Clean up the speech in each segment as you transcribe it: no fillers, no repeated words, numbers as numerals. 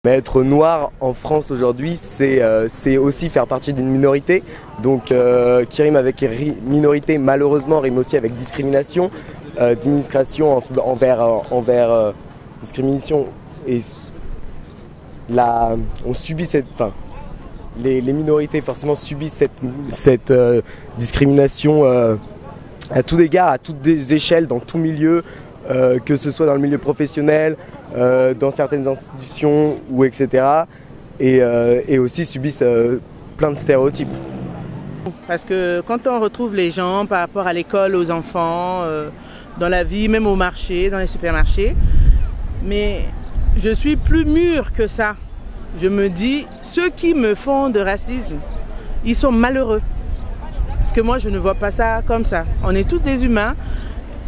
Mais être noir en France aujourd'hui, c'est aussi faire partie d'une minorité. Donc qui rime avec minorité, malheureusement, rime aussi avec discrimination. Discrimination envers discrimination. Et on subit cette... Enfin, les minorités forcément subissent cette discrimination à tous égards, à toutes les échelles, dans tout milieu. Que ce soit dans le milieu professionnel, dans certaines institutions, ou etc. Et aussi subissent plein de stéréotypes. Parce que quand on retrouve les gens par rapport à l'école, aux enfants, dans la vie, même au marché, dans les supermarchés, mais je suis plus mûre que ça. Je me dis, ceux qui me font de racisme, ils sont malheureux. Parce que moi, je ne vois pas ça comme ça. On est tous des humains.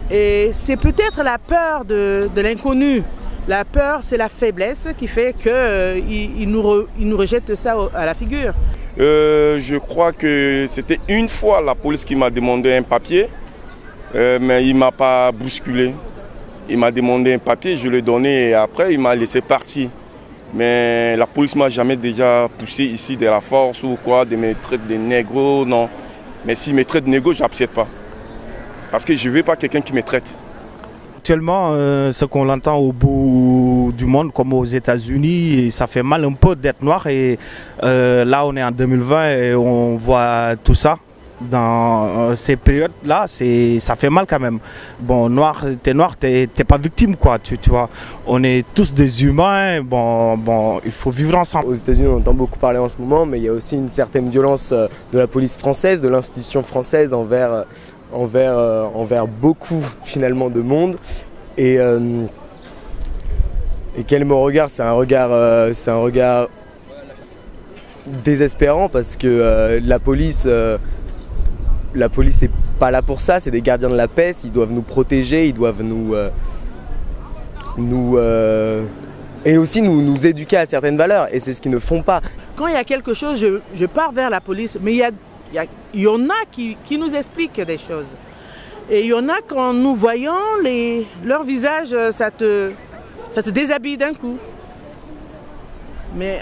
Et c'est peut-être la peur de l'inconnu. La peur, c'est la faiblesse qui fait qu'ils nous rejettent ça à la figure. Je crois que c'était une fois la police qui m'a demandé un papier, mais il ne m'a pas bousculé. Il m'a demandé un papier, je l'ai donné et après il m'a laissé partir. Mais la police ne m'a jamais déjà poussé ici de la force ou quoi, de me traiter de négro, non. Mais s'il me traite de négro, je n'accepte pas. Parce que je ne veux pas quelqu'un qui me traite. Actuellement, ce qu'on entend au bout du monde, comme aux États-Unis, ça fait mal un peu d'être noir. Et là, on est en 2020 et on voit tout ça. Dans ces périodes-là, ça fait mal quand même. Bon, noir, t'es pas victime, quoi, tu vois. On est tous des humains, bon, il faut vivre ensemble. Aux États-Unis, on entend beaucoup parler en ce moment, mais il y a aussi une certaine violence de la police française, de l'institution française envers beaucoup finalement de monde. Et quel est mon regard? C'est un regard désespérant parce que la police n'est pas là pour ça, c'est des gardiens de la paix, ils doivent nous protéger, ils doivent et aussi nous éduquer à certaines valeurs, et c'est ce qu'ils ne font pas. Quand il y a quelque chose, je pars vers la police, mais il y en a qui nous expliquent des choses. Et il y en a qu'en nous voyant, leur visage, ça te déshabille d'un coup. Mais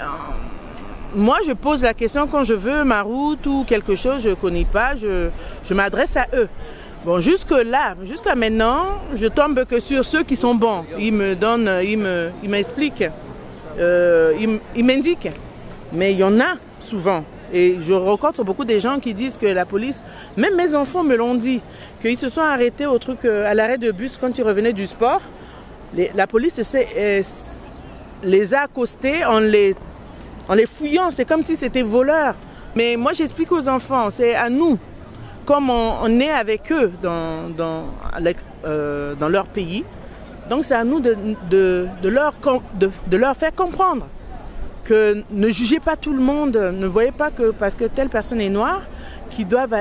moi, je pose la question quand je veux ma route ou quelque chose, je ne connais pas, je m'adresse à eux. Bon, jusqu'à maintenant, je tombe que sur ceux qui sont bons. Ils me donnent, ils m'expliquent, ils m'indiquent. Mais il y en a souvent. Et je rencontre beaucoup de gens qui disent que la police, même mes enfants me l'ont dit, qu'ils se sont arrêtés à l'arrêt de bus quand ils revenaient du sport. La police les a accostés en les fouillant, c'est comme si c'était voleur. Mais moi j'explique aux enfants, c'est à nous, comme on est avec eux dans leur pays, donc c'est à nous de leur faire comprendre que ne jugez pas tout le monde, ne voyez pas que parce que telle personne est noire, qu'ils doivent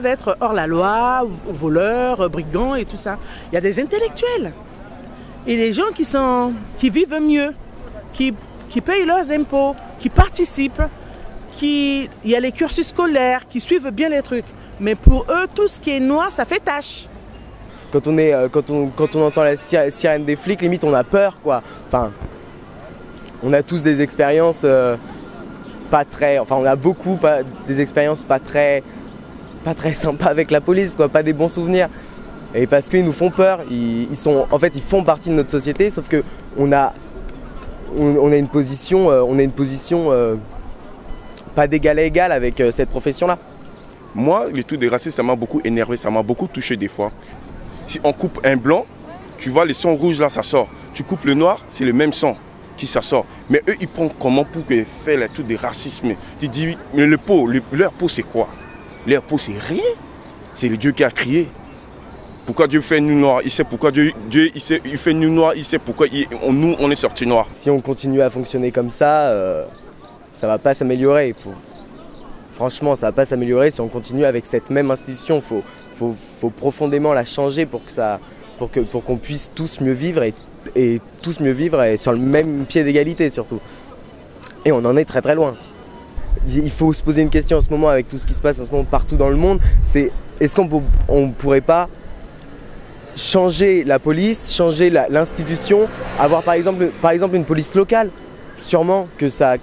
être hors la loi, voleurs, brigands et tout ça. Il y a des intellectuels et des gens qui vivent mieux, qui payent leurs impôts, qui participent, il y a les cursus scolaires, qui suivent bien les trucs. Mais pour eux, tout ce qui est noir, ça fait tâche. Quand on entend la sirène des flics, limite on a peur, quoi. Enfin, on a tous des expériences on a beaucoup des expériences pas très sympas avec la police, quoi, pas des bons souvenirs. Et parce qu'ils nous font peur, ils font partie de notre société, sauf que on a une position, pas d'égal à égal avec cette profession-là. Moi, le truc des racistes, ça m'a beaucoup énervé, ça m'a beaucoup touché des fois. Si on coupe un blanc, tu vois le son rouge là, ça sort. Tu coupes le noir, c'est le même son qui ça sort. Mais eux, ils prennent comment pour faire les trucs de racisme? Tu dis, mais leur peau c'est quoi? Leur peau c'est rien. C'est le Dieu qui a crié. Pourquoi Dieu fait nous noirs? Il sait pourquoi Dieu il fait nous noirs, il sait pourquoi nous on est sortis noirs. Si on continue à fonctionner comme ça, ça va pas s'améliorer. Franchement, ça va pas s'améliorer si on continue avec cette même institution. Faut profondément la changer pour qu'on puisse tous mieux vivre et tous mieux vivre et sur le même pied d'égalité surtout. Et on en est très très loin. Il faut se poser une question en ce moment avec tout ce qui se passe en ce moment partout dans le monde, c'est est-ce qu'on ne pourrait pas changer la police, changer l'institution, avoir par exemple une police locale. sûrement que ça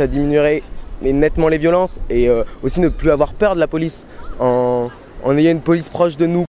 diminuerait nettement les violences et aussi ne plus avoir peur de la police en ayant une police proche de nous.